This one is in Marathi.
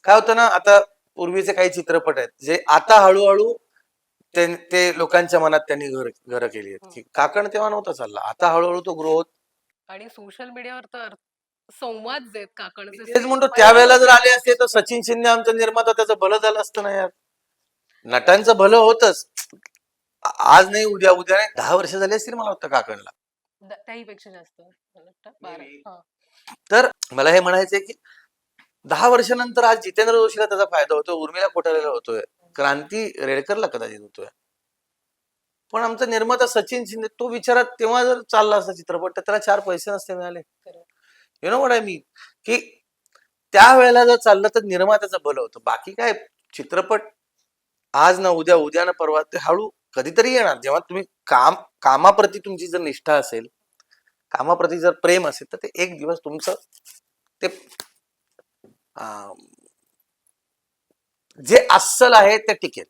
काय होतं ना, आता पूर्वीचे काही चित्रपट आहेत जे आता हळूहळू ते लोकांच्या मनात त्यांनी घर केली आहेत की काकण तेव्हा नव्हता चालला, आता हळूहळू तो ग्रोथ. आणि सोशल मीडियावर तर संवाद आहेत काकणचे तेच म्हणतो, त्यावेळेला जर आले असते तर सचिन शिंदे आमचा निर्माता, त्याचं भलं झालं असतं ना यार. नटांचं भलं होतच, आज नाही उद्या, उद्या नाही, 10 वर्ष झाली असतील मला वाटतं काकणला. त्याही पेक्षा जास्त मला वाटतं 12. तर मला हे म्हणायचंय की 10 वर्षानंतर आज जितेंद्र जोशीला त्याचा फायदा होतोय, उर्मिला कोठारेला होतोय, क्रांती रेडकरला कदाचित होतोय. पण आमचा निर्माता सचिन शिंदे, तो विचारात तेव्हा जर चालला असता चित्रपट तर त्याला 4 पैसे नसते मिळाले. You know what I mean, की त्यावेळेला जर चाललं तर निर्मात्याचं भलं होतं. बाकी काय, चित्रपट आज ना उद्या, उद्या ना परवा, ते हळू कधीतरी येणार. जेव्हा तुम्ही कामाप्रती तुमची जर निष्ठा असेल, कामाप्रती जर प्रेम असेल, तर ते एक दिवस तुमचं ते जे अस्सल आहे ते टिकेल.